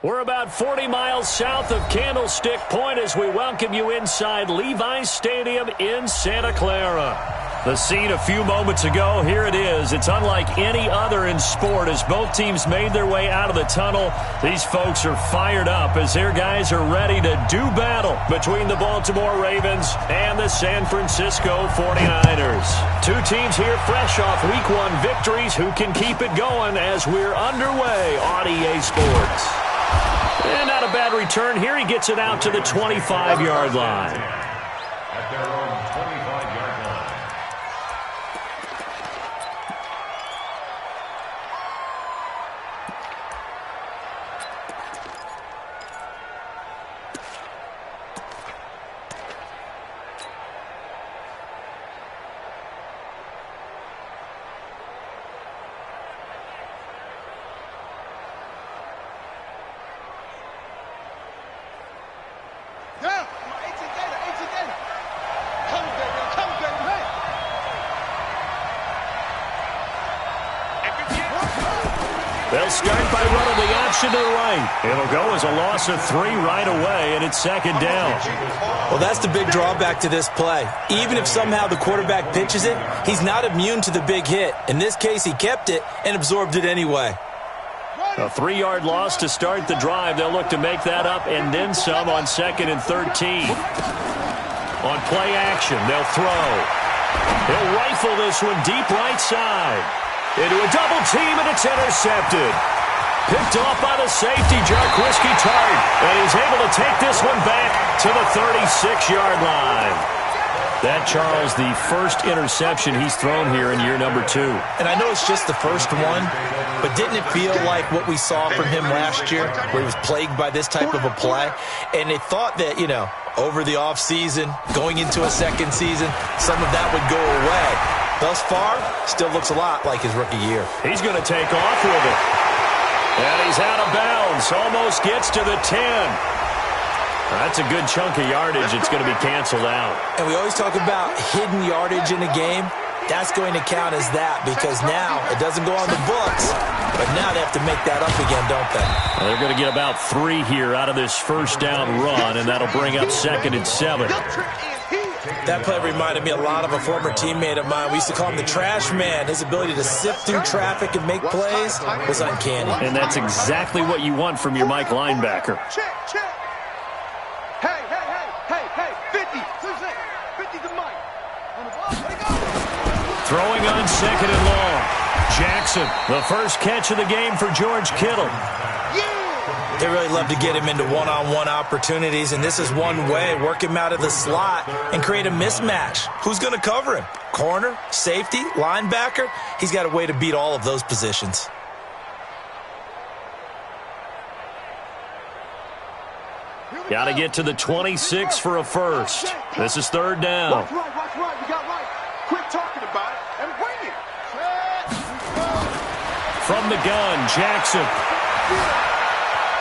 We're about 40 miles south of Candlestick Point as we welcome you inside Levi's Stadium in Santa Clara. The scene a few moments ago, here it is. It's unlike any other in sport as both teams made their way out of the tunnel. These folks are fired up as their guys are ready to do battle between the Baltimore Ravens and the San Francisco 49ers. Two teams here fresh off Week 1 victories who can keep it going as we're underway on EA Sports. And not a bad return here. He gets it out to the 25-yard line. At their own 25-yard line. They'll start by running the option to the right. It'll go as a loss of 3 right away, and it's second down. Well, that's the big drawback to this play. Even if somehow the quarterback pitches it, he's not immune to the big hit. In this case, he kept it and absorbed it anyway. A 3-yard loss to start the drive. They'll look to make that up and then some on 2nd and 13. On play action, they'll throw. He'll rifle this one deep right side. Into a double team, and it's intercepted. Picked off by the safety, Jarquiski Tart. And he's able to take this one back to the 36-yard line. That, Charles, the first interception he's thrown here in year number 2. And I know it's just the first one, but didn't it feel like what we saw from him last year, where he was plagued by this type of a play? And they thought that, you know, over the offseason, going into a second season, some of that would go away. Thus far, still looks a lot like his rookie year. He's going to take off with it. And he's out of bounds. Almost gets to the 10. That's a good chunk of yardage. It's going to be canceled out. And we always talk about hidden yardage in a game. That's going to count as that because now it doesn't go on the books, but now they have to make that up again, don't they? Well, they're going to get about 3 here out of this first down run, and that'll bring up 2nd and 7. That play reminded me a lot of a former teammate of mine. We used to call him the trash man. His ability to sift through traffic and make plays was uncanny. And that's exactly what you want from your Mike linebacker. Check. Hey, 50. 50 to Mike. Throwing on 2nd and long. Jackson, the first catch of the game for George Kittle. They really love to get him into one-on-one opportunities, and this is one way. Work him out of the slot and create a mismatch. Who's going to cover him? Corner, safety, linebacker? He's got a way to beat all of those positions. Got to get to the 26 for a first. This is 3rd down. Watch right. We got right. Quit talking about it and bring it. From the gun, Jackson.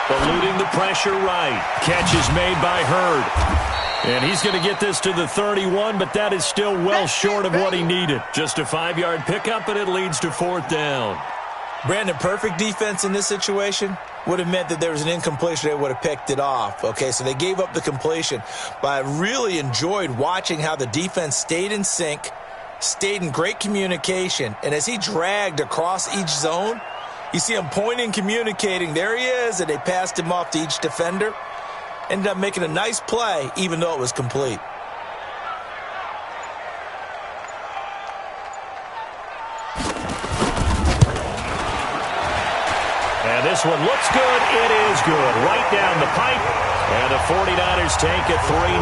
Eluding the pressure right. Catch is made by Hurd. And he's going to get this to the 31, but that is still well short of what he needed. Just a 5-yard pickup, and it leads to 4th down. Brandon, perfect defense in this situation would have meant that there was an incompletion. They would have picked it off. Okay, so they gave up the completion. But I really enjoyed watching how the defense stayed in sync, stayed in great communication. And as he dragged across each zone, you see him pointing, communicating. There he is, and they passed him off to each defender. Ended up making a nice play, even though it was complete. And this one looks good. It is good. Right down the pipe. And the 49ers take a 3-0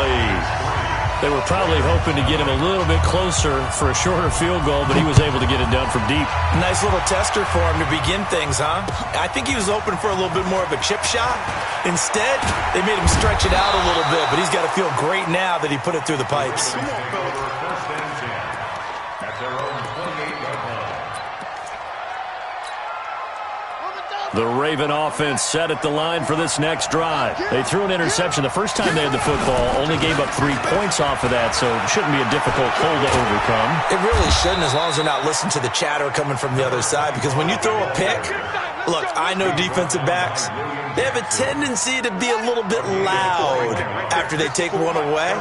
lead. They were probably hoping to get him a little bit closer for a shorter field goal, but he was able to get it done from deep. Nice little tester for him to begin things, huh? I think he was open for a little bit more of a chip shot. Instead, they made him stretch it out a little bit, but he's got to feel great now that he put it through the pipes. The Raven offense set at the line for this next drive. They threw an interception the first time they had the football, only gave up 3 points off of that, so it shouldn't be a difficult hole to overcome. It really shouldn't, as long as they're not listening to the chatter coming from the other side, because when you throw a pick, Look, I know defensive backs. They have a tendency to be a little bit loud after they take one away,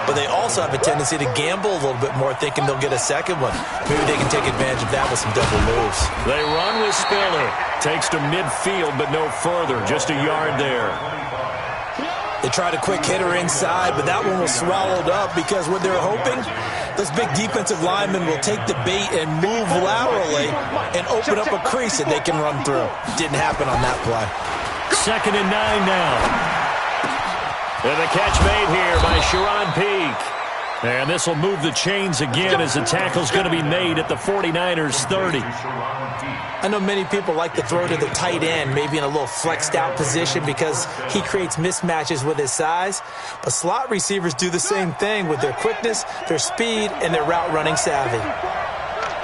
but they also have a tendency to gamble a little bit more, thinking they'll get a second one. Maybe they can take advantage of that with some double moves. They run with Spiller. Takes to midfield, but no further. Just a yard there. They tried a quick hitter inside, but that one was swallowed up because what they're hoping, those big defensive linemen will take the bait and move laterally and open up a crease that they can run through. Didn't happen on that play. 2nd and 9 now. And the catch made here by Sharon Peak. And this will move the chains again as the tackle's going to be made at the 49ers 30. I know many people like to throw to the tight end, maybe in a little flexed out position because he creates mismatches with his size. But slot receivers do the same thing with their quickness, their speed, and their route running savvy.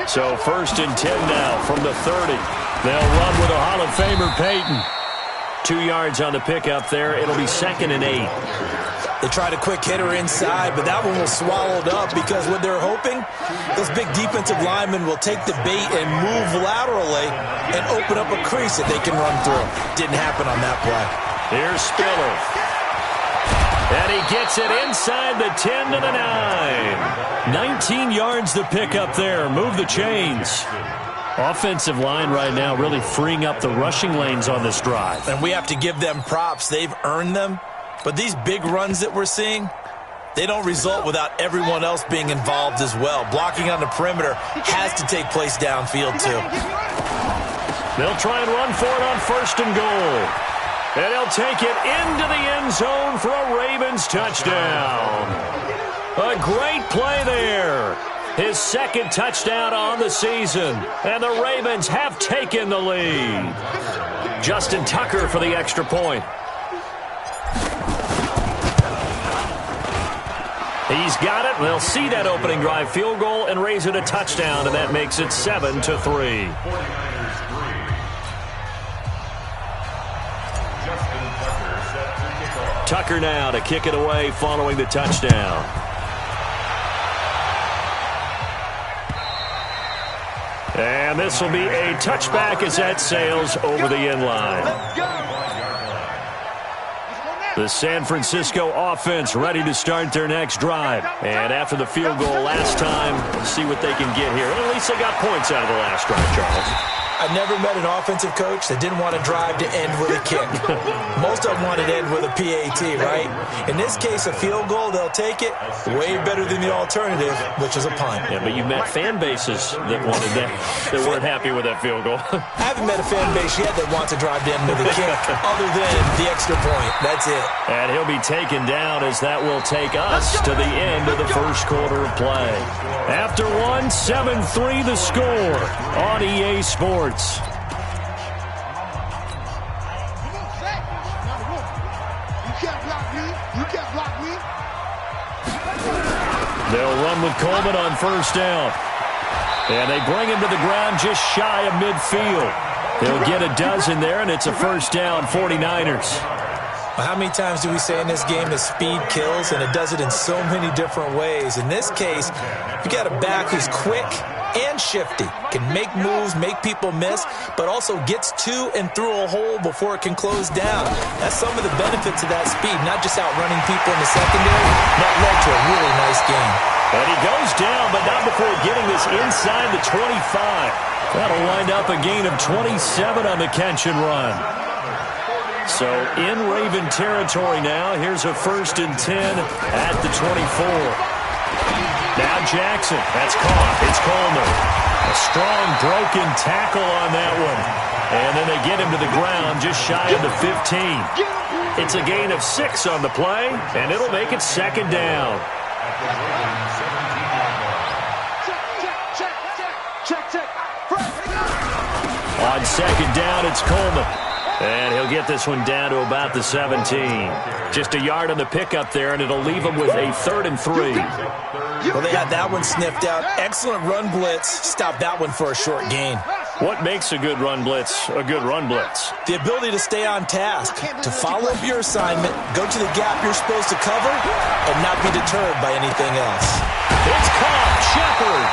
So 1st and 10 now from the 30. They'll run with a Hall of Famer, Peyton. 2 yards on the pickup there. It'll be 2nd and 8. They tried a quick hitter inside, but that one was swallowed up because what they're hoping, those big defensive linemen will take the bait and move laterally and open up a crease that they can run through. Didn't happen on that play. Here's Spiller. And he gets it inside the 10 to the 9. 19 yards to pick up there. Move the chains. Offensive line right now really freeing up the rushing lanes on this drive. And we have to give them props. They've earned them. But these big runs that we're seeing, they don't result without everyone else being involved as well. Blocking on the perimeter has to take place downfield too. They'll try and run for it on 1st and goal. And he'll take it into the end zone for a Ravens touchdown. A great play there. His 2nd touchdown on the season. And the Ravens have taken the lead. Justin Tucker for the extra point. He's got it. They'll see that opening drive field goal and raise it a touchdown, and that makes it 7-3. Tucker now to kick it away following the touchdown. And this will be a touchback as that sails over the end line. The San Francisco offense ready to start their next drive. And after the field goal last time, see what they can get here. At least they got points out of the last drive, Charles. I never met an offensive coach that didn't want to drive to end with a kick. Most of them wanted to end with a PAT, right? In this case, a field goal, they'll take it. Way better than the alternative, which is a punt. Yeah, but you've met fan bases that wanted that, that weren't happy with that field goal. I haven't met a fan base yet that wants to drive to end with a kick other than the extra point. That's it. And he'll be taken down as that will take us to the end of the first quarter of play. After one, 7-3 the score on EA Sports. You can't block me. You can't block me. They'll run with Coleman on 1st down. And they bring him to the ground just shy of midfield. They'll get a dozen there, and it's a 1st down, 49ers. Well, how many times do we say in this game that speed kills, and it does it in so many different ways? In this case, you got a back who's quick and shifty, can make moves, make people miss, but also gets to and through a hole before it can close down. That's some of the benefits of that speed, not just outrunning people in the secondary. That led to a really nice game. And he goes down, but not before getting this inside the 25. That'll wind up a gain of 27 on the catch and run. So in Raven territory now, here's a 1st and 10 at the 24. Now Jackson, that's caught. It's Coleman. A strong broken tackle on that one. And then they get him to the ground just shy of the 15. It's a gain of 6 on the play, and it'll make it 2nd down. Check. On 2nd down, it's Coleman. And he'll get this one down to about the 17. Just a yard on the pickup there, and it'll leave him with a 3rd and 3. Well, they had that one sniffed out. Excellent run blitz. Stopped that one for a short gain. What makes a good run blitz a good run blitz? The ability to stay on task, to follow up your assignment, go to the gap you're supposed to cover, and not be deterred by anything else. It's caught. Shepard.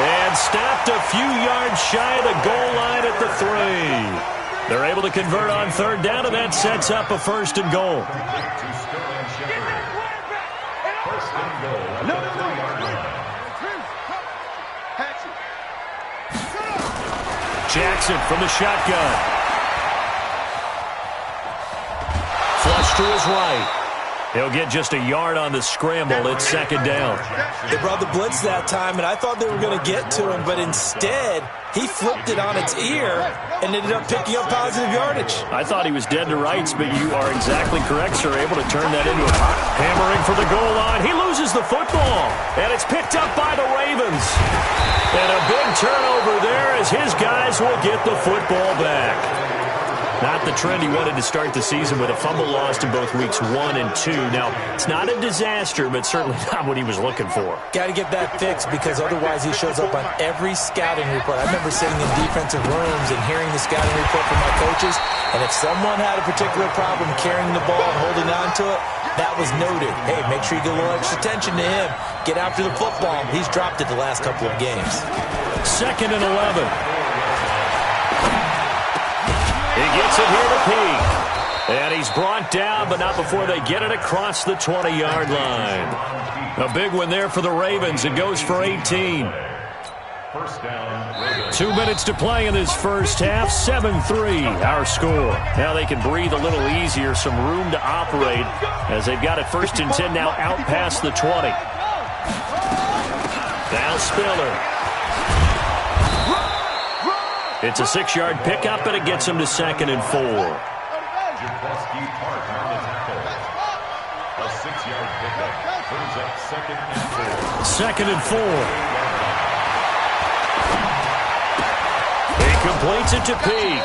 And stopped a few yards shy of the goal line at the 3. They're able to convert on third down, and that sets up a first and goal. First and goal at the 3-yard line. Jackson from the shotgun. Flush to his right. He'll get just a yard on the scramble. It's second down. They brought the blitz that time, and I thought they were going to get to him, but instead, he flipped it on its ear and ended up picking up positive yardage. I thought he was dead to rights, but you are exactly correct, sir. Able to turn that into a hammering for the goal line. He loses the football, and it's picked up by the Ravens. And a big turnover there as his guys will get the football back. Not the trend he wanted to start the season with, a fumble lost in both weeks 1 and 2. Now, it's not a disaster, but certainly not what he was looking for. Got to get that fixed because otherwise he shows up on every scouting report. I remember sitting in defensive rooms and hearing the scouting report from my coaches, and if someone had a particular problem carrying the ball and holding on to it, that was noted. Hey, make sure you get a little extra attention to him. Get after the football. He's dropped it the last couple of games. Second and 11. He gets it here to Peak. And he's brought down, but not before they get it across the 20-yard line. A big one there for the Ravens. It goes for 18. First down, Ravens. 2 minutes to play in this first half. 7-3, our score. Now they can breathe a little easier, some room to operate as they've got it first and 10 now out past the 20. Now Spiller. It's a 6-yard pickup, and it gets him to second and 4. Park on the tackle. A 6-yard pickup brings up second and 4. Second and 4. He completes it to Peak.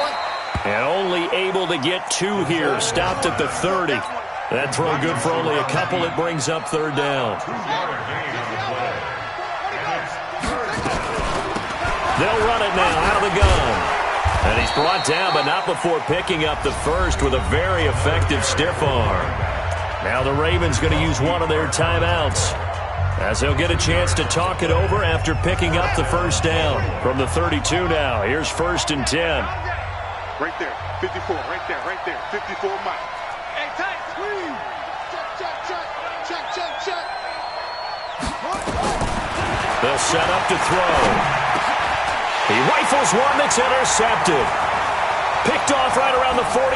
And only able to get 2 here. Stopped at the 30. That throw good for only a couple. It brings up third down. 2-yard gain on the play. And it's third down. They'll run it now out of the gun. And he's brought down, but not before picking up the first with a very effective stiff arm. Now the Ravens going to use one of their timeouts as they'll get a chance to talk it over after picking up the first down from the 32 now. Here's first and 10. Right there, 54, right there, 54 miles. Hey, tight, squeeze. Check. They'll set up to throw. He rifles one that's intercepted. Picked off right around the 43.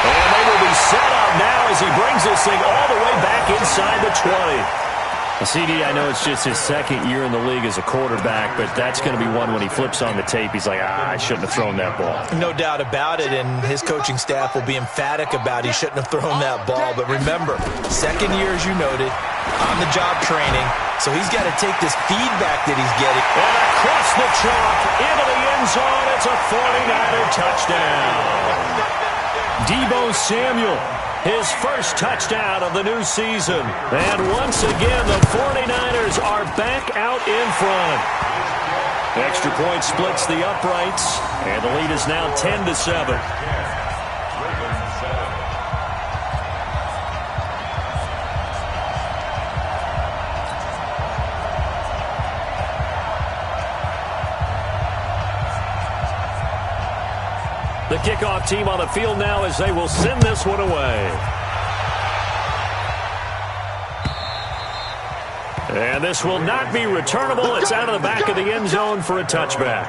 And they will be set up now as he brings this thing all the way back inside the 20. CD, I know it's just his second year in the league as a quarterback, but that's going to be one when he flips on the tape. He's like, I shouldn't have thrown that ball. No doubt about it, and his coaching staff will be emphatic about he shouldn't have thrown that ball. But remember, second year, as you noted, on-the-job training, so he's got to take this feedback that he's getting. And across the chalk, into the end zone, it's a 49er touchdown. Deebo Samuel, his first touchdown of the new season. And once again, the 49ers are back out in front. Extra point splits the uprights, and the lead is now 10-7. The kickoff team on the field now as they will send this one away. And this will not be returnable. It's out of the back of the end zone for a touchback.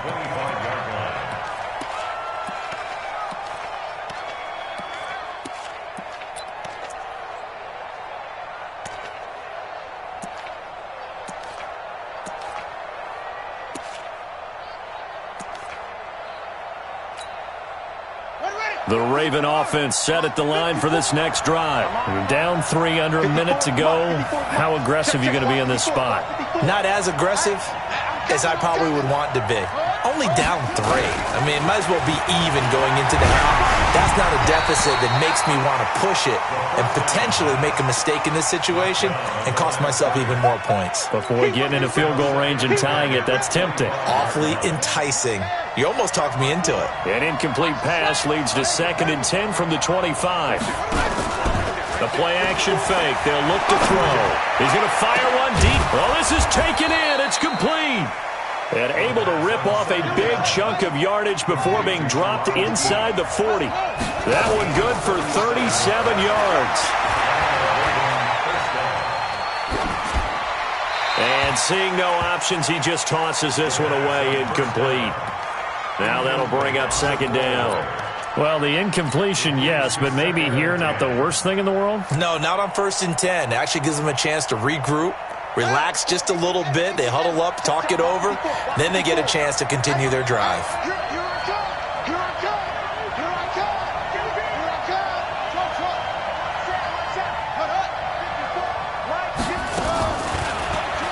The Raven offense set at the line for this next drive. We're down 3, under a minute to go. How aggressive are you going to be in this spot? Not as aggressive as I probably would want to be. Only down 3. I mean, it might as well be even going into the half. That's not a deficit that makes me want to push it and potentially make a mistake in this situation and cost myself even more points. Before getting into field goal range and tying it, that's tempting. Awfully enticing. You almost talked me into it. An incomplete pass leads to second and 10 from the 25. The play-action fake. They'll look to throw. He's going to fire one deep. Oh, this is taken in. It's complete. And able to rip off a big chunk of yardage before being dropped inside the 40. That one good for 37 yards. And seeing no options, he just tosses this one away, incomplete. Now that'll bring up second down. Well, the incompletion, yes, but maybe here not the worst thing in the world? No, not on 1st and 10. It actually gives them a chance to regroup, relax just a little bit. They huddle up, talk it over. Then they get a chance to continue their drive.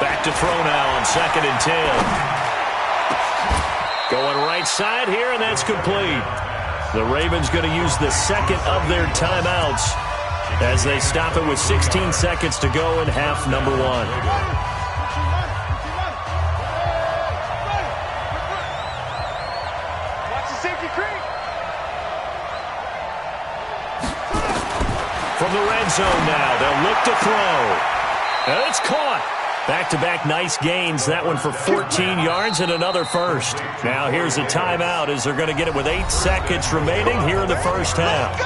Back to throw now on 2nd and 10. Going right side here, and that's complete. The Ravens going to use the second of their timeouts as they stop it with 16 seconds to go in half number 1. From the red zone now, they'll look to throw. And it's caught. Back-to-back nice gains. That one for 14 yards and another first. Now here's a timeout as they're going to get it with 8 seconds remaining here in the first half.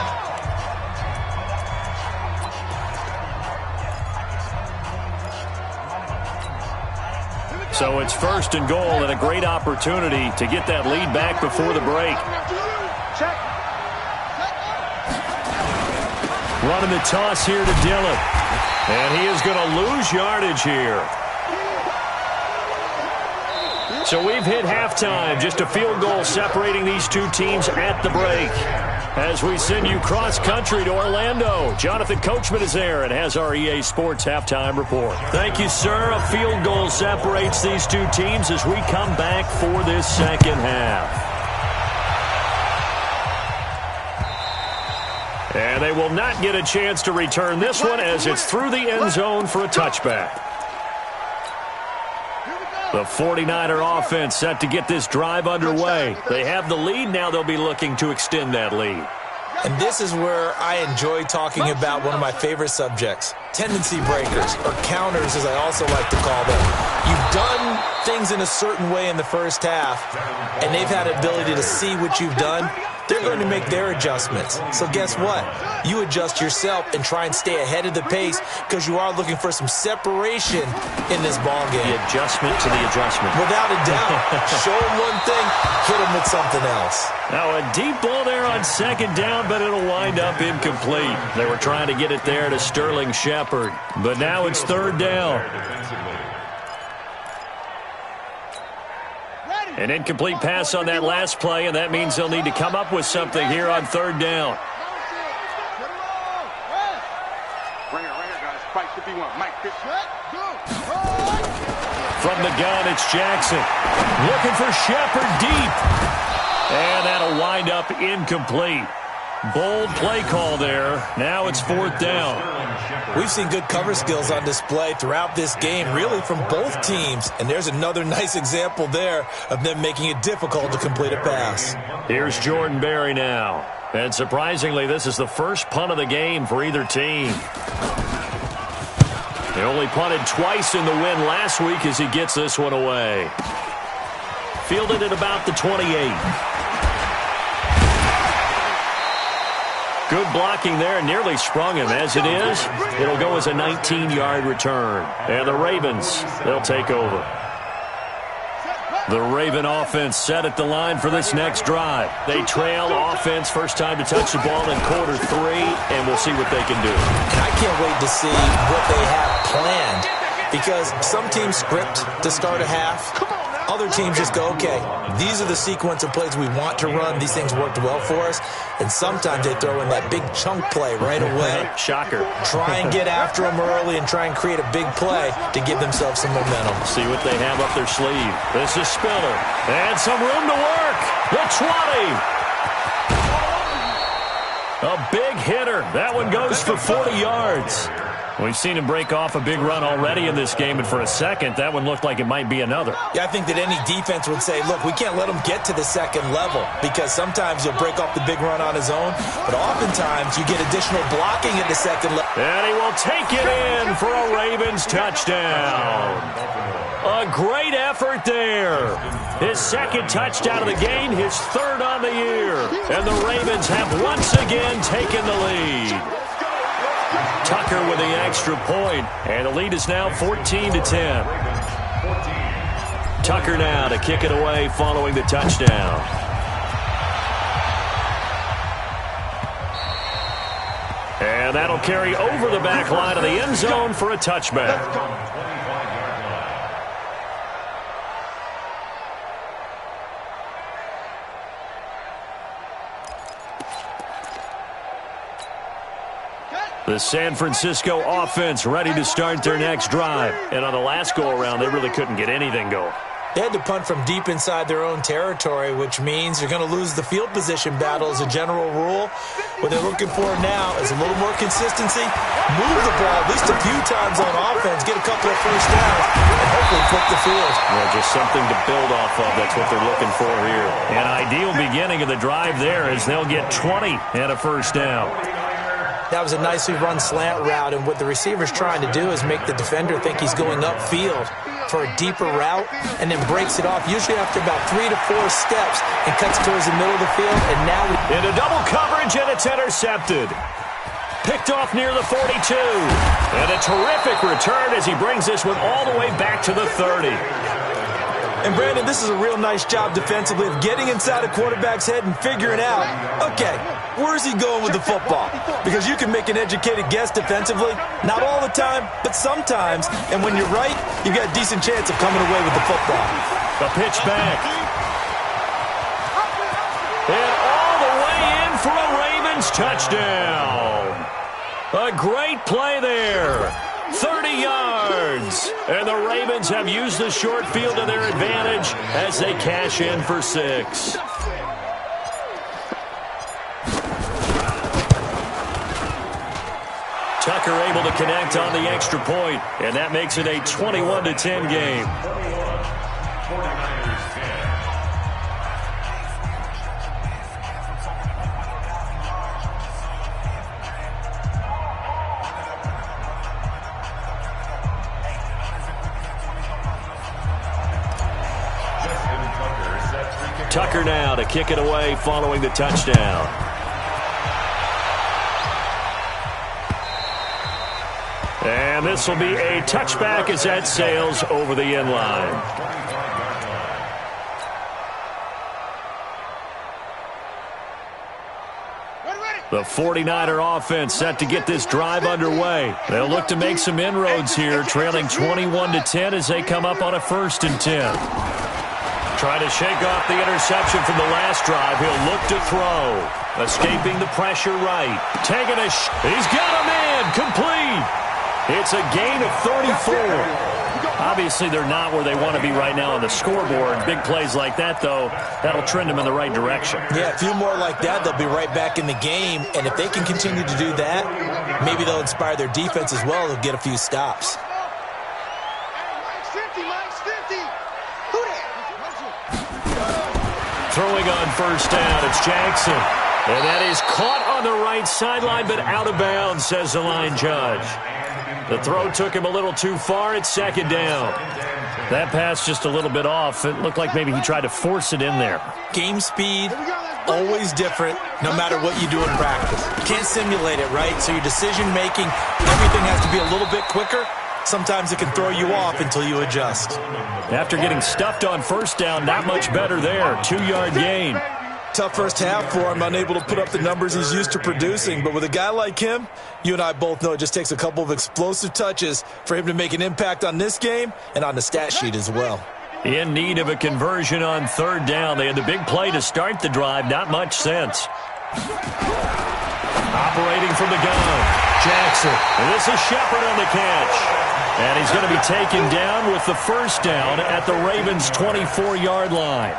So it's 1st and goal and a great opportunity to get that lead back before the break. Running the toss here to Dillon. And he is going to lose yardage here. So we've hit halftime. Just a field goal separating these two teams at the break. As we send you cross-country to Orlando, Jonathan Coachman is there and has our EA Sports halftime report. Thank you, sir. A field goal separates these two teams as we come back for this second half. And they will not get a chance to return this one as it's through the end zone for a touchback. The 49er offense set to get this drive underway. They have the lead. Now they'll be looking to extend that lead. And this is where I enjoy talking about one of my favorite subjects, tendency breakers, or counters as I also like to call them. You've done things in a certain way in the first half, and they've had the ability to see what you've done. They're going to make their adjustments. So guess what? You adjust yourself and try and stay ahead of the pace because you are looking for some separation in this ball game. The adjustment to the adjustment. Without a doubt. Show them one thing, hit them with something else. Now a deep ball there on second down, but it'll wind up incomplete. They were trying to get it there to Sterling Shepard, but now it's third down. An incomplete pass on that last play, and that means they'll need to come up with something here on third down. From the gun, it's Jackson. Looking for Shepard deep. And that'll wind up incomplete. Bold play call there. Now it's fourth down. We've seen good cover skills on display throughout this game, really from both teams. And there's another nice example there of them making it difficult to complete a pass. Here's Jordan Berry now. And surprisingly, this is the first punt of the game for either team. They only punted twice in the win last week as he gets this one away. Fielded at about the 28. Good blocking there, nearly sprung him. As it is, it'll go as a 19-yard return. And the Ravens, they'll take over. The Raven offense set at the line for this next drive. They trail offense, first time to touch the ball in quarter 3, and we'll see what they can do. And I can't wait to see what they have planned, because some teams script to start a half. Other teams just go, okay, these are the sequence of plays we want to run. These things worked well for us. And sometimes they throw in that big chunk play right away. Shocker. Try and get after them early and try and create a big play to give themselves some momentum. See what they have up their sleeve. This is Spiller. And some room to work. The 20. A big hitter. That one goes for 40 yards. We've seen him break off a big run already in this game, and for a second, that one looked like it might be another. Yeah, I think that any defense would say, look, we can't let him get to the second level, because sometimes he'll break off the big run on his own, but oftentimes you get additional blocking at the second level. And he will take it in for a Ravens touchdown. A great effort there. His second touchdown of the game, his third on the year. And the Ravens have once again taken the lead. Tucker with the extra point, and the lead is now 14-10. Tucker now to kick it away following the touchdown. And that'll carry over the back line of the end zone for a touchback. The San Francisco offense ready to start their next drive. And on the last go-around, they really couldn't get anything going. They had to punt from deep inside their own territory, which means you're going to lose the field position battle as a general rule. What they're looking for now is a little more consistency, move the ball at least a few times on offense, get a couple of first downs, and hopefully flip the field. Well, just something to build off of. That's what they're looking for here. An ideal beginning of the drive there as they'll get 20 and a first down. That was a nicely run slant route, and what the receiver's trying to do is make the defender think he's going upfield for a deeper route and then breaks it off, usually after about 3 to 4 steps, and cuts towards the middle of the field. And now into double coverage, and it's intercepted. Picked off near the 42. And a terrific return as he brings this one all the way back to the 30. And, Brandon, this is a real nice job defensively of getting inside a quarterback's head and figuring out, okay, where's he going with the football? Because you can make an educated guess defensively, not all the time, but sometimes. And when you're right, you've got a decent chance of coming away with the football. The pitch back. And all the way in for a Ravens touchdown. A great play there. 30 yards. And the Ravens have used the short field to their advantage as they cash in for 6. Tucker able to connect on the extra point, and that makes it a 21-10 game. Tucker now to kick it away following the touchdown. And this will be a touchback as that sails over the end line. The 49er offense set to get this drive underway. They'll look to make some inroads here, trailing 21-10 as they come up on a 1st and 10. Trying to shake off the interception from the last drive. He'll look to throw. Escaping the pressure right. Taking a he's got him in. Complete. It's a gain of 34. Obviously, they're not where they want to be right now on the scoreboard. Big plays like that, though, that'll trend them in the right direction. Yeah, a few more like that, they'll be right back in the game. And if they can continue to do that, maybe they'll inspire their defense as well. They'll get a few stops. Throwing on first down, it's Jackson. And that is caught on the right sideline, but out of bounds, says the line judge. The throw took him a little too far. It's 2nd down. That pass just a little bit off. It looked like maybe he tried to force it in there. Game speed, always different, no matter what you do in practice. You can't simulate it, right? So your decision-making, everything has to be a little bit quicker. Sometimes it can throw you off until you adjust. After getting stuffed on first down, not much better there. 2-yard gain. Tough first half for him, unable to put up the numbers he's used to producing. But with a guy like him, you and I both know it just takes a couple of explosive touches for him to make an impact on this game and on the stat sheet as well. In need of a conversion on 3rd down. They had the big play to start the drive. Not much sense. Operating from the gun. Jackson. And this is Shepard on the catch. And he's going to be taken down with the first down at the Ravens' 24-yard line.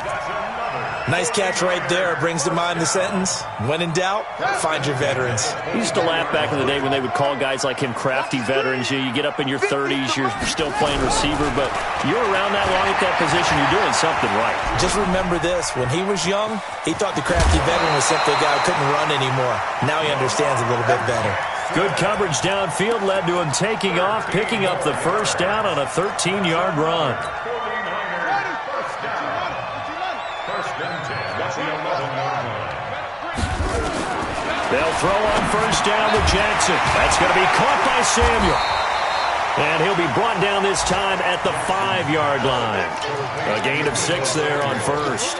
Nice catch right there. Brings to mind the sentence, when in doubt, find your veterans. We used to laugh back in the day when they would call guys like him crafty veterans. You get up in your 30s, you're still playing receiver, but you're around that long at that position, you're doing something right. Just remember this. When he was young, he thought the crafty veteran was simply a guy who couldn't run anymore. Now he understands a little bit better. Good coverage downfield led to him taking off, picking up the first down on a 13-yard run. They'll throw on first down with Jackson. That's going to be caught by Samuel. And he'll be brought down this time at the 5-yard line. A gain of 6 there on first.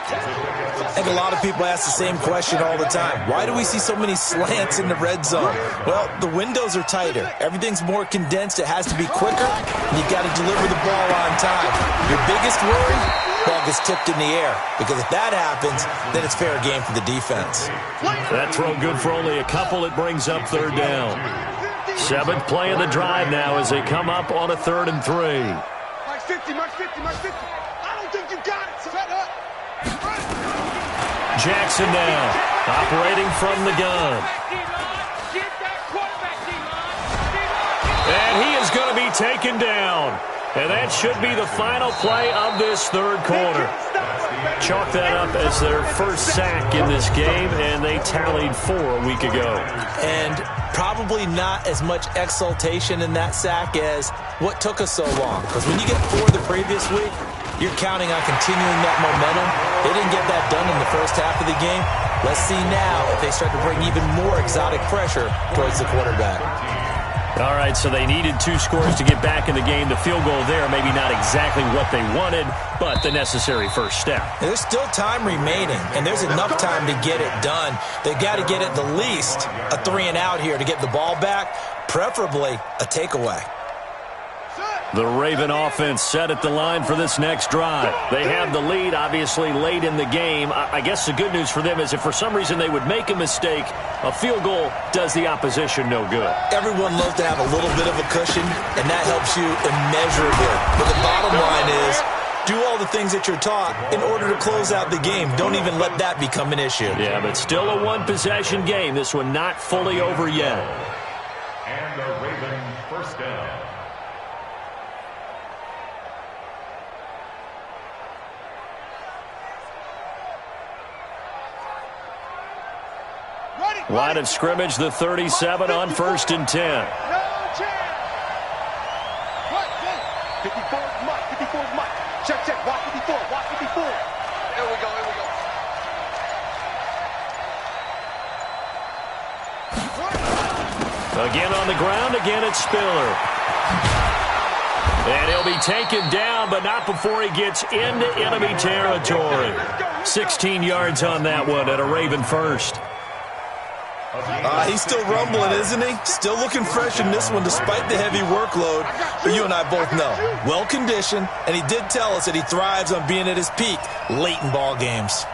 I think a lot of people ask the same question all the time. Why do we see so many slants in the red zone? Well, the windows are tighter. Everything's more condensed. It has to be quicker, and you've got to deliver the ball on time. Your biggest worry? Ball gets tipped in the air, because if that happens, then it's fair game for the defense. That throw good for only a couple. It brings up third down. 7th play of the drive now as they come up on a 3rd and 3. Mark 50, Mark 50, Mark 50. I don't think you got it. Set up. Jackson now, operating from the gun. And he is going to be taken down. And that should be the final play of this 3rd quarter. Chalk that up as their first sack in this game, and they tallied 4 a week ago. And probably not as much exultation in that sack as what took us so long. Because when you get 4 the previous week, you're counting on continuing that momentum. They didn't get that done in the first half of the game. Let's see now if they start to bring even more exotic pressure towards the quarterback. All right, so they needed 2 scores to get back in the game. The field goal there, maybe not exactly what they wanted, but the necessary first step. And there's still time remaining, and there's enough time to get it done. They've got to get at the least a 3-and-out here to get the ball back, preferably a takeaway. The Raven offense set at the line for this next drive. They have the lead, obviously, late in the game. I guess the good news for them is if for some reason they would make a mistake, a field goal does the opposition no good. Everyone loves to have a little bit of a cushion, and that helps you immeasurably. But the bottom line is, do all the things that you're taught in order to close out the game. Don't even let that become an issue. Yeah, but still a one-possession game. This one not fully over yet. And the Raven first down. Line of scrimmage, the 37 on 1st and 10. No chance. 54 Mike, 54 Mike. Check, walk 54, walk 54. There we go, Again on the ground, again it's Spiller. And he'll be taken down, but not before he gets into enemy territory. 16 yards on that one at a Raven first. He's still rumbling, isn't he? Still looking fresh in this one despite the heavy workload. But you and I both know, well-conditioned, and he did tell us that he thrives on being at his peak late in ball games.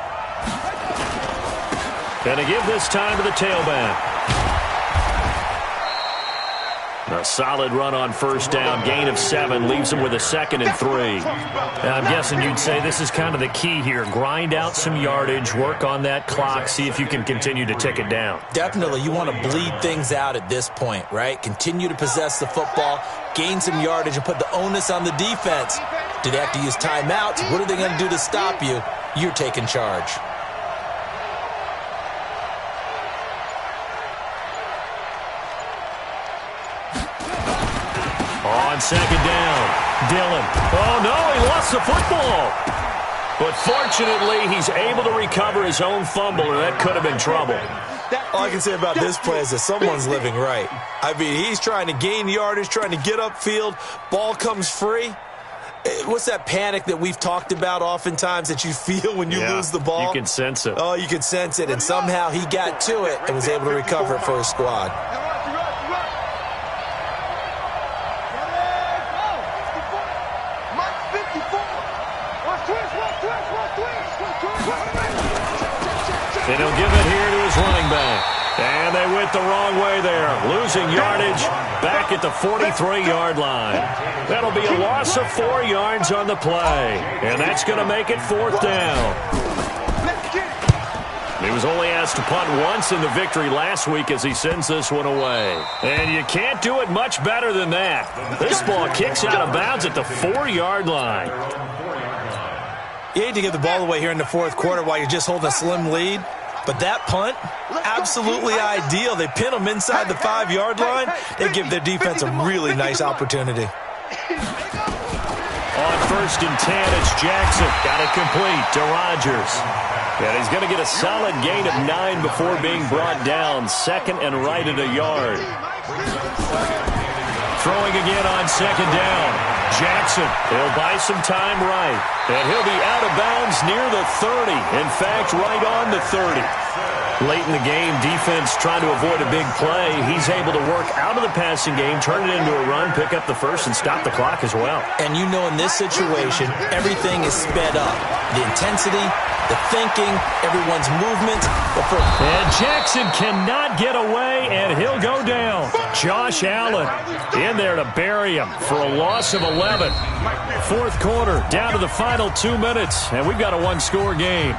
And to give this time to the tailback. A solid run on first down, gain of 7, leaves him with a 2nd and 3. Now, I'm guessing you'd say this is kind of the key here. Grind out some yardage, work on that clock, see if you can continue to tick it down. Definitely, you want to bleed things out at this point, right? Continue to possess the football, gain some yardage, and put the onus on the defense. Do they have to use timeouts? What are they going to do to stop you? You're taking charge. On 2nd down, Dillon. Oh, no, he lost the football. But fortunately, he's able to recover his own fumble, or that could have been trouble. All I can say about this play is that someone's living right. I mean, he's trying to gain yardage, trying to get upfield. Ball comes free. What's that panic that we've talked about oftentimes that you feel when you lose the ball? You can sense it. Oh, you can sense it. And somehow he got to it and was able to recover it for his squad. And he'll give it here to his running back. And they went the wrong way there. Losing yardage back at the 43-yard line. That'll be a loss of 4 yards on the play. And that's going to make it 4th down. He was only asked to punt once in the victory last week as he sends this one away. And you can't do it much better than that. This ball kicks out of bounds at the 4-yard line. You hate to give the ball away here in the 4th quarter while you're just holding a slim lead. But that punt, absolutely ideal. They pin them inside the 5-yard line. They give their defense a really nice opportunity. On 1st and 10, it's Jackson. Got it complete to Rodgers. And he's going to get a solid gain of 9 before being brought down. 2nd and right at a yard. Throwing again on 2nd down. Jackson, he'll buy some time right. And he'll be out of bounds near the 30. In fact, right on the 30. Late in the game, defense trying to avoid a big play. He's able to work out of the passing game, turn it into a run, pick up the first, and stop the clock as well. And you know in this situation, everything is sped up. The intensity, the thinking, everyone's movement. And Jackson cannot get away, and he'll go down. Josh Allen in there to bury him for a loss of 11. 4th quarter, down to the final 2 minutes, and we've got a one-score game.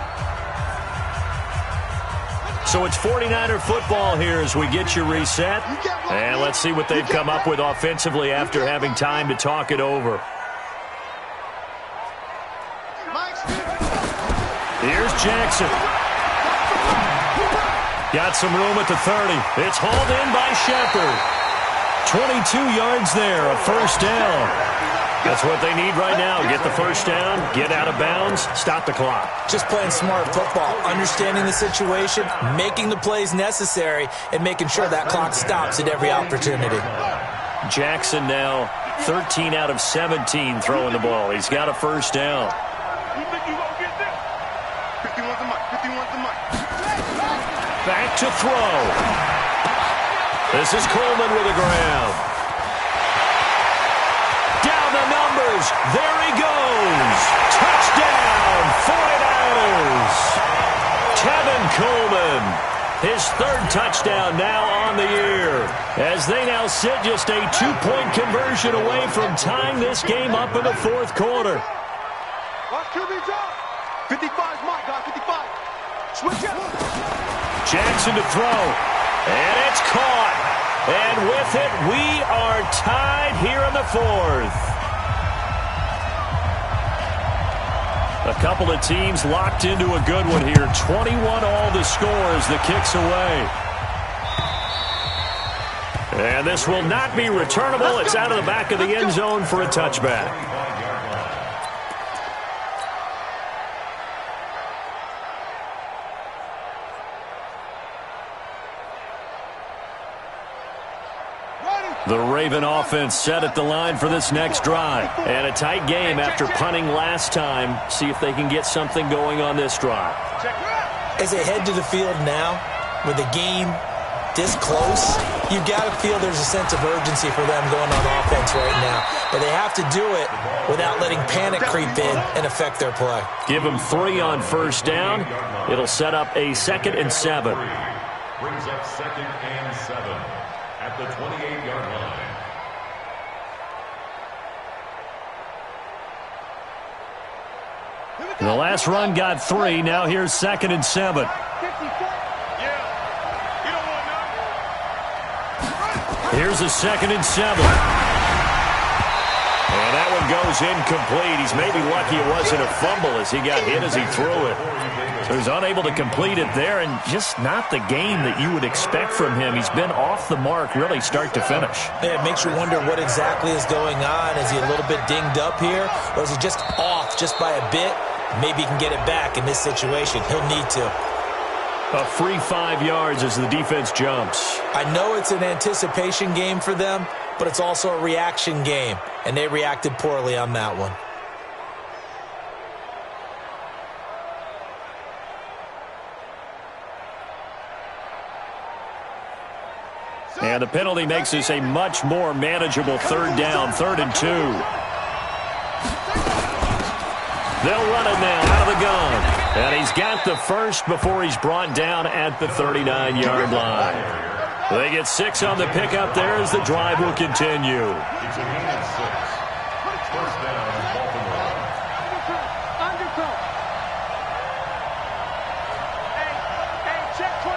So it's 49er football here as we get you reset. And let's see what they've come up with offensively after having time to talk it over. Here's Jackson. Got some room at the 30. It's hauled in by Shepard. 22 yards there, a first down. That's what they need right now. Get the first down, get out of bounds, stop the clock. Just playing smart football, understanding the situation, making the plays necessary, and making sure that clock stops at every opportunity. Jackson now 13 out of 17 throwing the ball. He's got a first down. You think you gonna get this? 51's the mic. 51's the mic. Back to throw. This is Coleman with a grab. Down the numbers. There he goes. Touchdown, 49ers. Tevin Coleman. His 3rd touchdown now on the year. As they now sit just a 2-point conversion away from tying this game up in the 4th quarter. Watch QB drop. 55's mic, guys. 55. Switch it. Jackson to throw. And it's caught. And with it, we are tied here in the 4th. A couple of teams locked into a good one here. 21 all the score as the kick's away. And this will not be returnable. It's out of the back of the end zone for a touchback. The Raven offense set at the line for this next drive. And a tight game after punting last time. See if they can get something going on this drive. As they head to the field now, with the game this close, you've got to feel there's a sense of urgency for them going on offense right now. But they have to do it without letting panic creep in and affect their play. Give them 3 on first down. It'll set up a 2nd and 7. Brings up 2nd and 7 at the 28-yard line. The last run got 3. Now here's 2nd and 7. Here's a 2nd and 7. And that one goes incomplete. He's maybe lucky it wasn't a fumble as he got hit as he threw it. So he's unable to complete it there, and just not the game that you would expect from him. He's been off the mark really start to finish. Yeah, it makes you wonder what exactly is going on. Is he a little bit dinged up here, or is he just off just by a bit? Maybe he can get it back in this situation. He'll need to. A free 5 yards as the defense jumps. I know it's an anticipation game for them, but it's also a reaction game, and they reacted poorly on that one. And the penalty makes this a much more manageable 3rd down, 3rd and 2. They'll run it now out of the gun. And he's got the first before he's brought down at the 39-yard line. They get 6 on the pickup there as the drive will continue. It's a gain of 6. First down, Baltimore. Hey, check 24.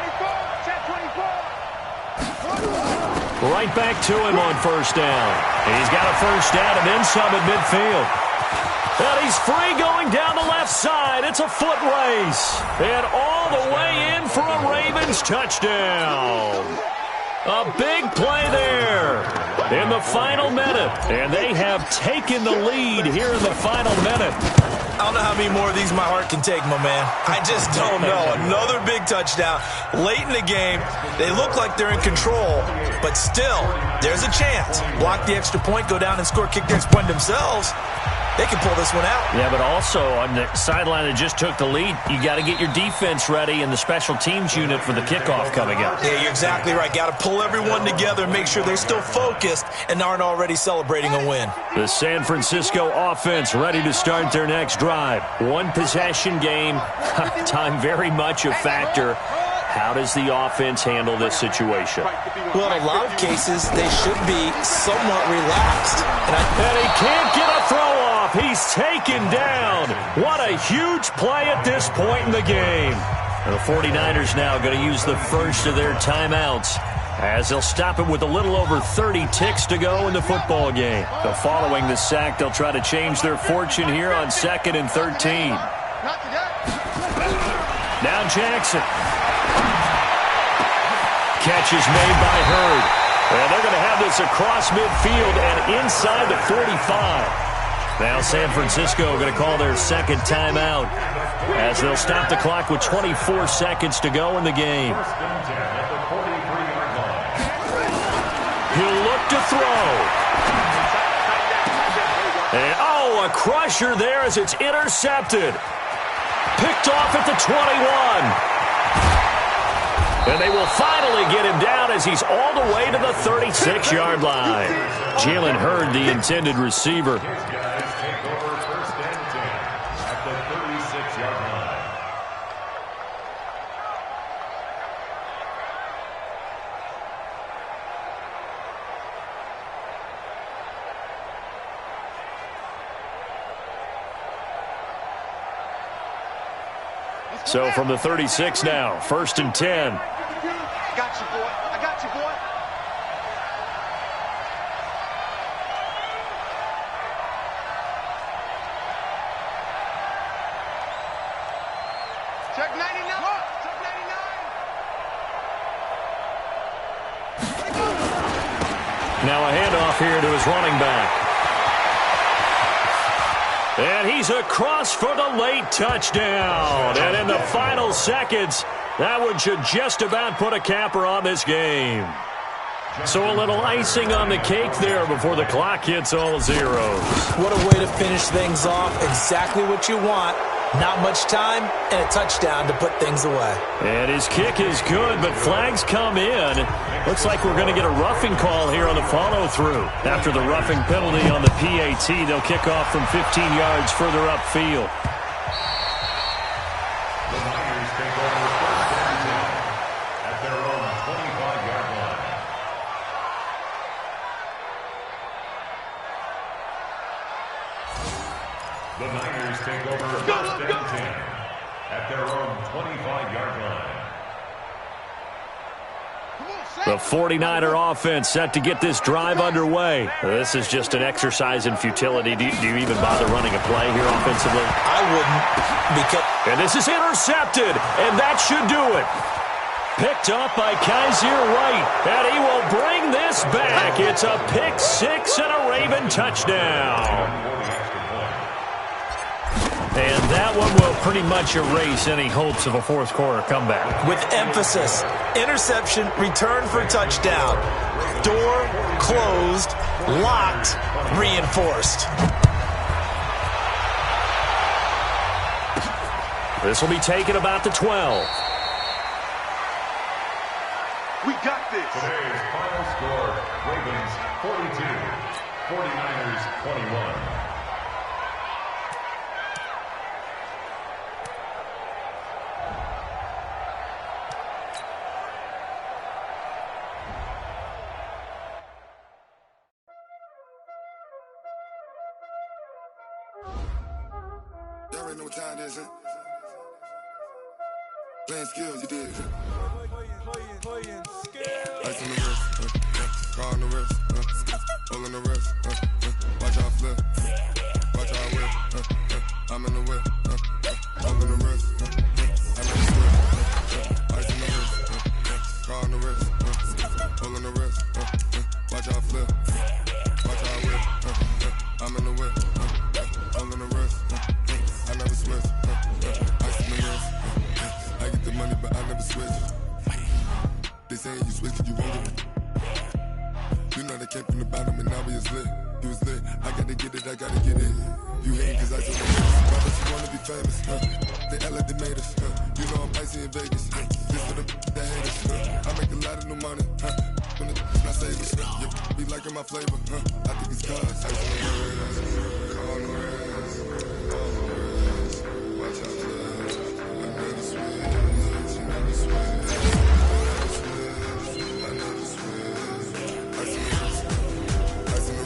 Check 24. Right back to him on first down. He's got a first down and then some at midfield. And he's free going down the left side. It's a foot race. And all the way in for a Ravens touchdown. A big play there in the final minute. And they have taken the lead here in the final minute. I don't know how many more of these my heart can take, my man. I just don't know. Another big touchdown late in the game. They look like they're in control, but still, there's a chance. Block the extra point, go down and score, kick the extra point themselves. They can pull this one out. Yeah, but also on the sideline that just took the lead, you got to get your defense ready and the special teams unit for the kickoff coming up. Yeah, you're exactly right. Got to pull everyone together and make sure they're still focused and aren't already celebrating a win. The San Francisco offense ready to start their next drive. One possession game, time very much a factor. How does the offense handle this situation? Well, in a lot of cases, they should be somewhat relaxed. And he can't get a throw off. He's taken down. What a huge play at this point in the game. And the 49ers now going to use the first of their timeouts as they'll stop it with a little over 30 ticks to go in the football game. So following the sack, they'll try to change their fortune here on 2nd and 13. Now Jackson. Catch is made by Hurd. And they're going to have this across midfield and inside the 45. Now San Francisco going to call their second timeout as they'll stop the clock with 24 seconds to go in the game. He'll look to throw. And, a crusher there as it's intercepted. Picked off at the 21. And they will finally get him down as he's all the way to the 36-yard line. Jalen Hurd, the intended receiver. So from the 36 now, 1st and 10. I got you, boy. I got you, boy. Check 99. Check 99. Now a handoff here to his running back. And he's across for the late touchdown. And in the final seconds, that one should just about put a capper on this game. So a little icing on the cake there before the clock hits all zeros. What a way to finish things off. Exactly what you want. Not much time and a touchdown to put things away. And his kick is good, but flags come in. Looks like we're going to get a roughing call here on the follow-through. After the roughing penalty on the PAT, they'll kick off from 15 yards further upfield. The Niners take over 1st and 10 at their own 25-yard line. The Niners take over 1st and 10 at their own 25-yard line. The 49er offense set to get this drive underway. This is just an exercise in futility. Do you even bother running a play here offensively? I wouldn't. And this is intercepted, and that should do it. Picked up by Kaiser White, and he will bring this back. It's a pick six and a Raven touchdown. And that one will pretty much erase any hopes of a fourth quarter comeback. With emphasis, interception, return for touchdown. Door closed, locked, reinforced. This will be taken about the 12. We got this. Today's final score, Ravens 42, 49ers 21. Y'all already know what time it is, huh? Playing skills, you did. Ice on the wrist, car on the wrist, hole on the wrist, watch out flip, watch out whip, They saying you switch, you won't get it. You know they came from the bottom and now we is lit. You was lit. I gotta get it, I gotta get it. You hate cause I so famous. Why don't you wanna be famous? They act like they made us. You know I'm icy in Vegas. This for the that hate us. I make a lot of new money. When the not save us. Yeah, be liking my flavor. I think it's cause. Ice on the red. Call on the red. Watch out for that. I never switch. You never switch. I never switch. Ice on the red. Ice on the red. Ice on the red. Ice on the red.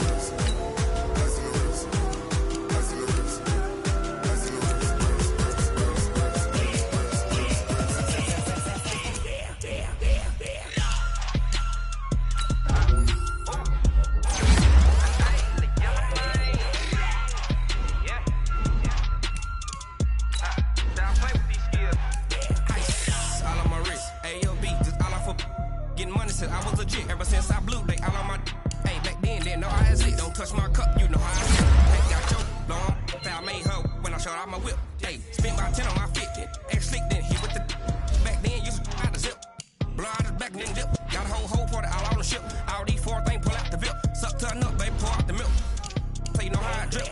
Ice on the red. I was legit ever since I blew. They all on my hey back then didn't know I had it. Don't touch my cup, you know how I feel. Hey, got choked, long. I made her when I showed out my whip. Hey, spent about 10 on my fit. Ex slick then hit with the back then used to out the zip. Blow out his back then dip. Got a whole party all on the ship. All these 4 things pull out the VIP. Suck to a nut, baby, pour out the milk. So you know how I drip.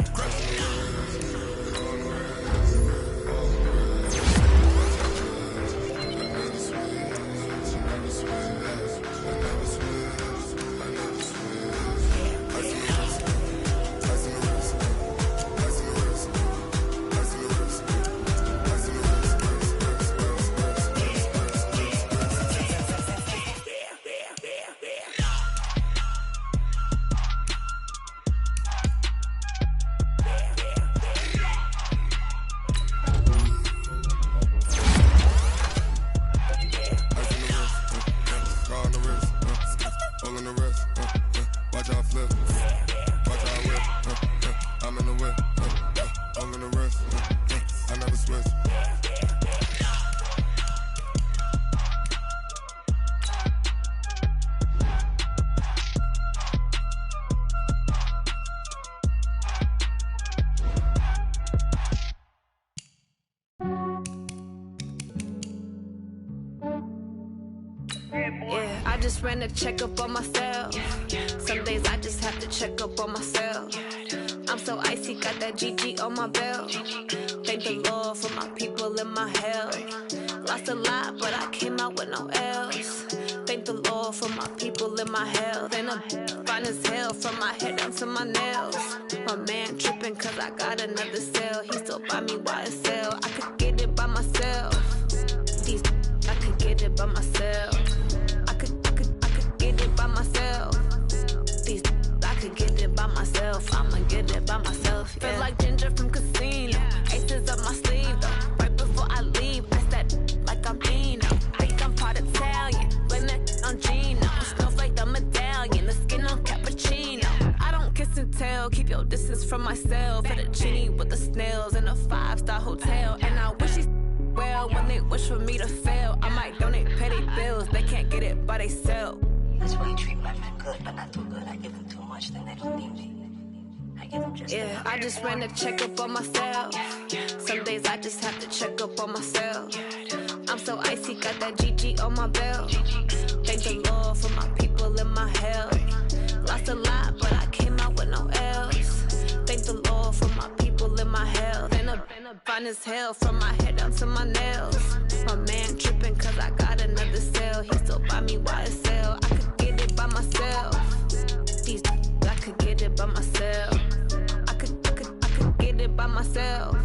I just ran a checkup on myself. Some days I just have to check up on myself. I'm so icy, got that GG on my belt. Thank the Lord for my people in my health. Lost a lot, but I came out with no else. Thank the Lord for my people in my health. And I'm fine as hell from my head down to my nails. My man tripping cause I got another cell. He still buy me YSL. I could get it by myself. These I could get it by myself. I could get it by myself. These I could get it by myself. I'ma get it by myself. Yeah. Feel like Ginger from Casino. Aces up my sleeve though. Right before I leave, I that like I'm Dino. Think I'm part Italian. Blame that on Gino. Snowflake the medallion. The skin on cappuccino. I don't kiss and tell. Keep your distance from myself. Fettuccine with the snails in a 5-star hotel. And I wish he's well when they wish for me to fail. I might donate petty bills. They can't get it by themselves. That's why you treat my men good, but not too good. I give them too much, then they don't need me. I give them just enough. I just ran a checkup on myself. Some days I just have to check up on myself. I'm so icy, got that GG on my belt. Thank the Lord for my people in my health. Lost a lot, but I came out with no else. Thank the Lord for my people in my health. And I'm fine as hell from my head down to my nails. My man tripping cause I got another cell. He still buy me YSL. I could get it by myself. These I could get it by myself. I could get it by myself.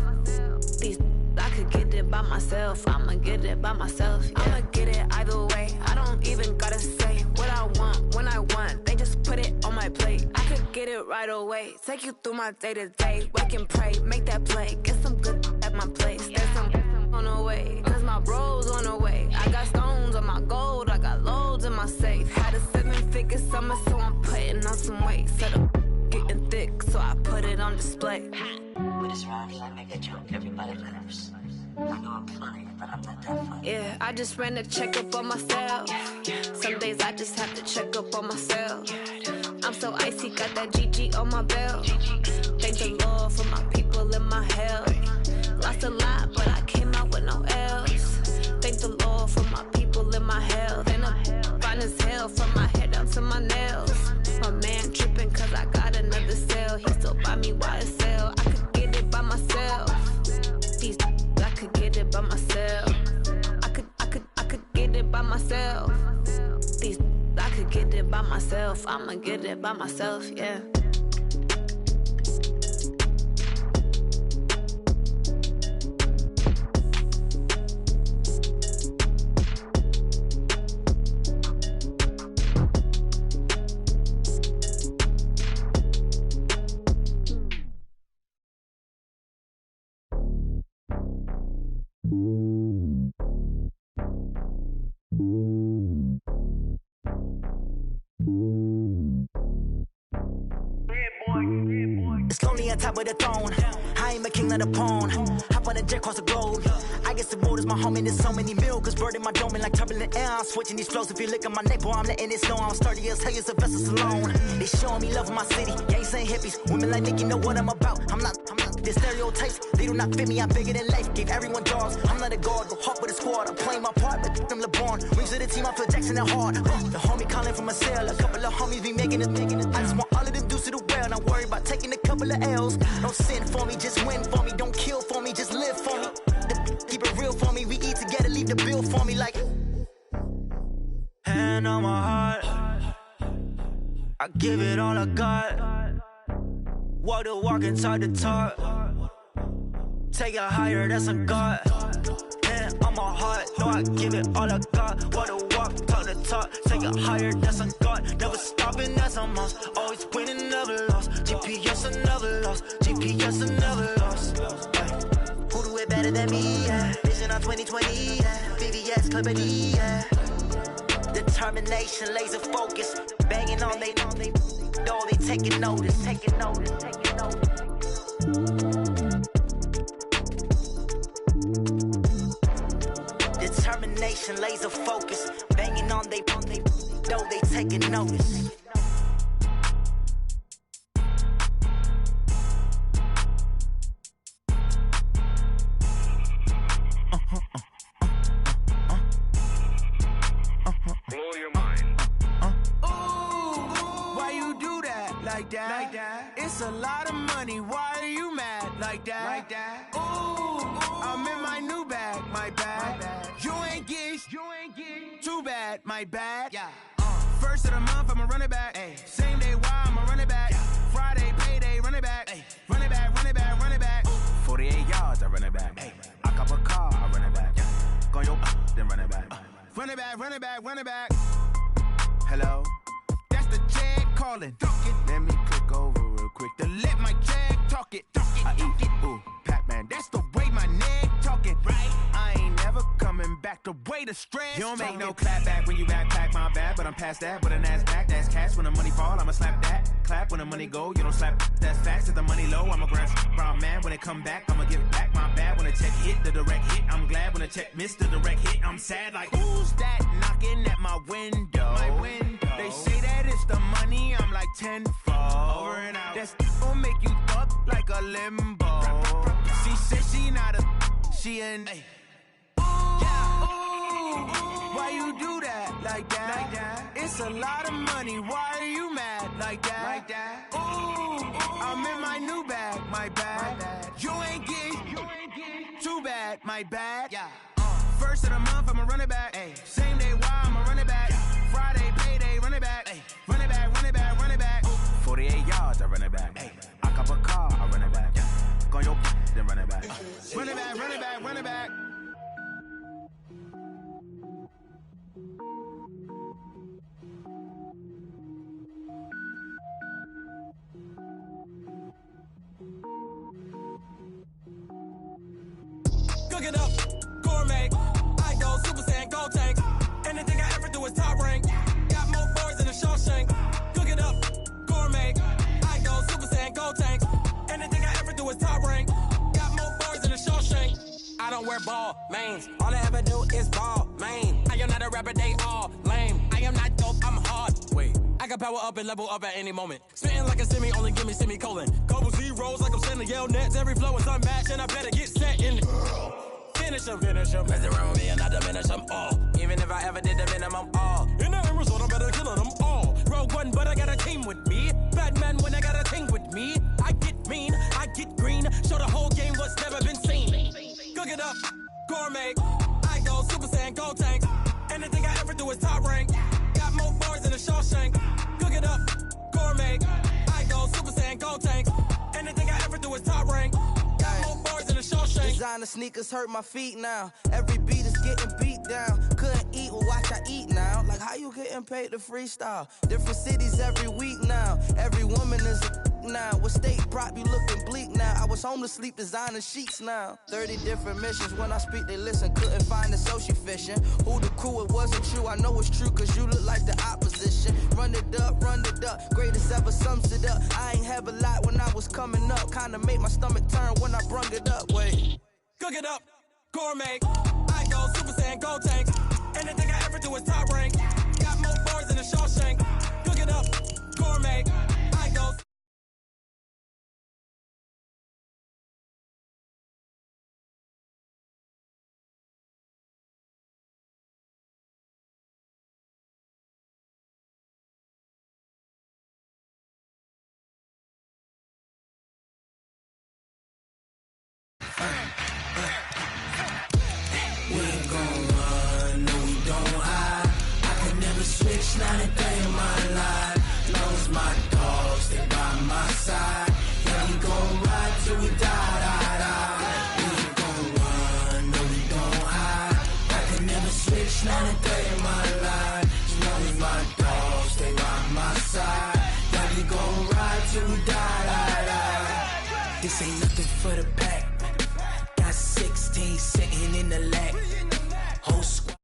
These I could get it by myself. I'ma get it by myself. Yeah. I'ma get it either way. I don't even gotta say what I want when I want. They just put it on my plate. I could get it right away. Take you through my day to day. Wake and pray, make that play. Get some good at my place. There's some on the way. Cause my bro's on the way. I got stones on my gold. I got loads in my safe. Had a 7-figure summer, so I'm putting on some weight. Set up getting thick, so I put it on display. With this round here, I make a joke. Everybody laughs. I know I'm funny, but I'm not that funny. Yeah, I just ran a checkup on myself. Some days I just have to check up on myself. I'm so icy, got that GG on my belt. Thank the Lord for my people in my health. Lost a lot, but I came out with no else. Thank the Lord for my people in my health. And I'm fine Chanel from my head down to my nails. My man tripping cause I got another sale. He still buy me YSL. I could get it by myself. These I could get it by myself. I could get it by myself. These I could get it by myself. I'ma get it by myself, yeah. It's lonely on top of the throne. I ain't a king, not a pawn. Hop on a jet across the globe. I guess the world is my home and there's so many milks. Bird in my dome and like turbulent air. I'm switching these flows. If you look at my neck, boy, I'm letting it snow. I'm sturdy as hell as a vessel alone. They showing me love in my city. Gangs ain't hippies. Women like Nicki know what I'm about. I'm not the stereotypes. They do not fit me. I'm bigger than life. Gave everyone dogs. I'm not a guard. Go hard with a squad. I'm playing my part, but them LeBron. Rings to the team. I feel Jackson and hard. The homie calling from a cell. A couple of homies be making it. I just want all of them dudes to do well. Not worry about taking a couple of L's. Don't sin for me, just win for me. Don't kill for me, just live for me. Keep it real for me. We eat together, leave the bill for me like. Hand on my heart, I give it all I got. Walk the walk and talk the talk. Take it higher, that's a God. Hand on my heart, no, I give it all I got. Walk the walk, talk the talk. Take it higher, that's a God. Never stopping, that's a must. Always winning, never lost. GPS, I never lost. GPS, I never lost. Who do it better than me? Yeah. Vision on 2020. Yeah. VVS, Clippity. Yeah. Determination, laser focus. Banging on they know they taking notice. Taking notice. Taking notice. Determination, laser focus. Banging on they know they taking notice. Blow your mind. Why you do that like that? It's a lot of money. Why are you mad like that? Ooh, I'm in my new bag, my bad. You ain't get too bad, my bad. Yeah. First of the month, I'ma run it back. Ay. Same day, why I'ma run it back. Yeah. Friday, payday, run it back. Ay. Run it back, run it back, run it back. 48 yards, I run it back. Ay. I cop a car, I run it back. Yeah. Go your then run it back. Run it back, run it back, run it back. Hello? That's the jag calling. Let me click over real quick to let my jag talk it. I eat it, ooh, Pac-Man. That's the way my neck talking. Right? I ain't never coming back the way the stress. You don't make no clap back when you backpack, my bad. But I'm past that with a NASDAQ. That's cash when the money fall, I'ma slap that. Clap when the money go, you don't slap. That's facts. If the money low, I'ma grab brown man. When it come back, I'ma give back my bad. When the check hit, the direct hit. I'm glad when the check missed the direct hit. I'm sad like, who's that knocking at my window? My window. They say that it's the money, I'm like tenfold. Over and out. That's gon' make you up like a limbo. She said she not a, she an. Why you do that like that? It's a lot of money. Why are you mad like that? Ooh, I'm in my new bag, my bad. You ain't get too bad, my bad. Yeah. First of the month, I'ma run it back. Ay. Same day, why I'ma run it back. Friday, payday, run it back. Ay. Run it back, run it back, run it back. 48 yards, I run it back. Ay. I cop a car, I run it back. Go your then run it back. Run it back, run it back, run it back. Cook it up, gourmet. I go Super Saiyan, gold tank. Anything I ever do is top rank. Got more boards than a Shawshank. Cook it up, gourmet. I go Super Saiyan, gold tank. Anything I ever do is top rank. Got more boards than a Shawshank. I don't wear ball mains. All I ever do is ball main. I am not a rapper, they all lame. I am not dope, I'm hard. Wait, I can power up and level up at any moment. Spitting like a semi, only give me semicolon. Couple zeros like I'm sending yell nets. Every flow is unmatched and I better get set in. Finish them. Mess around with me and I diminish them all. Even if I ever did the minimum all. In the end result, I better kill designer sneakers hurt my feet now. Every beat is getting beat down. Couldn't eat, well watch I eat now. Like how you getting paid to freestyle? Different cities every week now. Every woman is a now. What state prop you looking bleak now? I was home to sleep designing sheets now. 30 different missions. When I speak they listen. Couldn't find the social fishing. Who the crew, it wasn't true. I know it's true cause you look like the opposition. Run it up, greatest ever sums it up. I ain't have a lot when I was coming up. Kinda made my stomach turn when I brung it up. Wait. Cook it up, gourmet. I go Super Saiyan, go tank. Anything I ever do is top rank. Got more bars than a Shawshank. Cook it up, gourmet. I go. We ain't gon' run, no we don't hide. I could never switch, not a day in my life. Long as my dogs, they by my side. Yeah, we gon' ride till we die. We ain't gon' run, no we don't hide. I could never switch, not a day in my life. As long as my dogs, they by my side. Yeah, we gon' ride till we die. This ain't nothing for the pack. Got 16 sitting in the lap. Whole squad.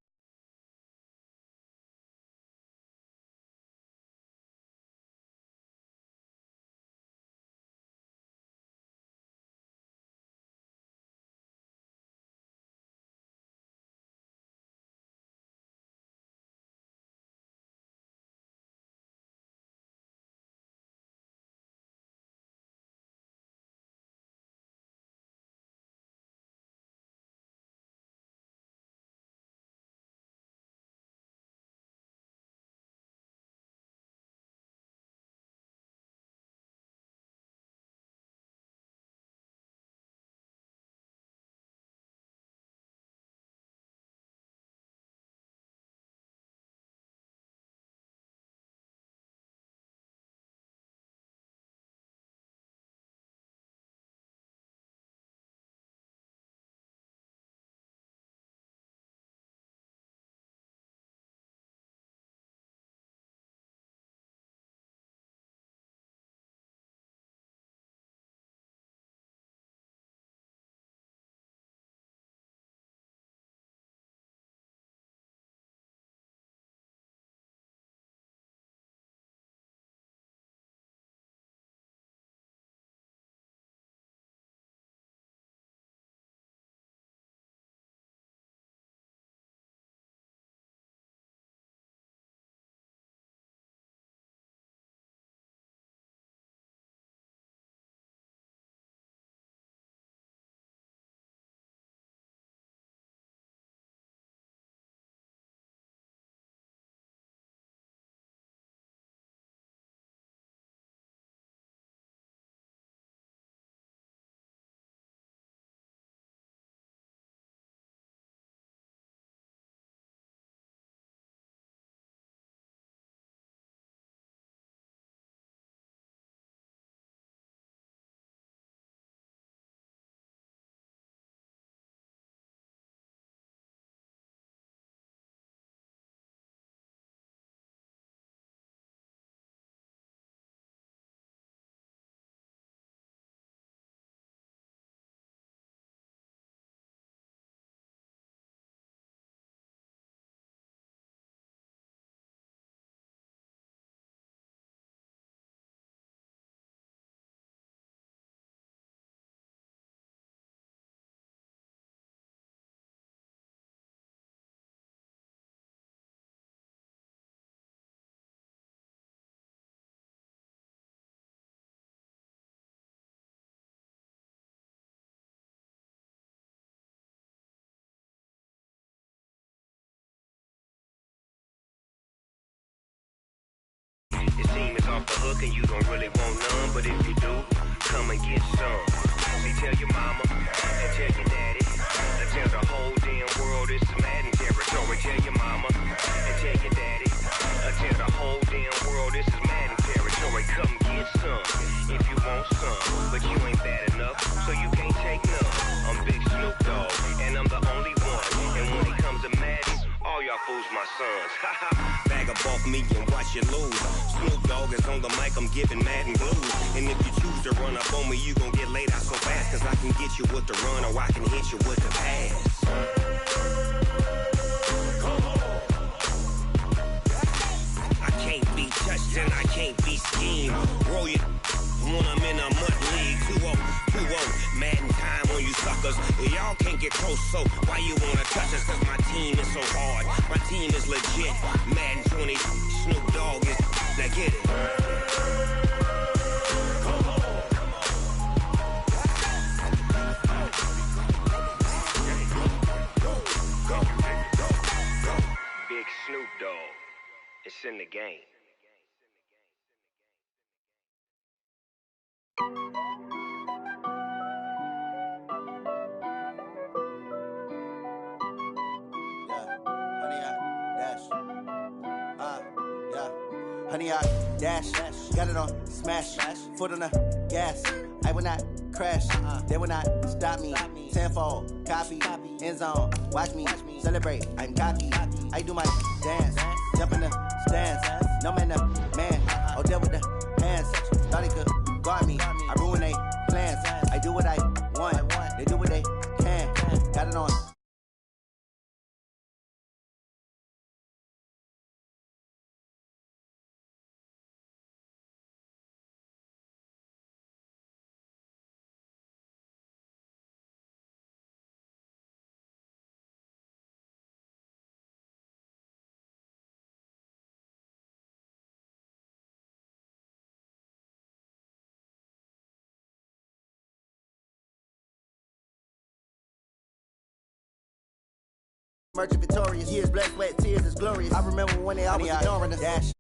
Team is off the hook and you don't really want none, but if you do, come and get some. See, tell your mama and tell your daddy, and tell the whole damn world it's Madden territory. Tell your mama and tell your daddy, and tell the whole damn world this is Madden territory. Come get some if you want some, but you ain't bad enough, so you can't take none. I'm Big Snoop. my sons. Bag up off me and watch you lose. Snoop Dogg is on the mic, I'm giving Madden blues. And if you choose to run up on me, you gon' get laid out so fast. Cause I can get you with the run or I can hit you with the pass. I can't be touched and I can't be schemed. Roll you when I'm in a mud league. 2-0, Madden time on you suckers. Y'all can't get close, so why you wanna touch us? Cause my team is so hard, my team is legit. Madden 20, Snoop Dogg is, now get it. Big Snoop Dogg, it's in the game. Honey, I dash, got it on smash, foot on the gas. I will not crash, they will not stop me. Tenfold, copy, end zone, watch me celebrate. I'm cocky, I do my dance, jump in the stands. No man, the man, oh, there with the hands. Thought he could guard me, I ruin they plans. I do what I want, they do what they can. Got it on. Merchant victorious, years, blood, sweat, tears is glorious. I remember when they always ignoring us. Dash.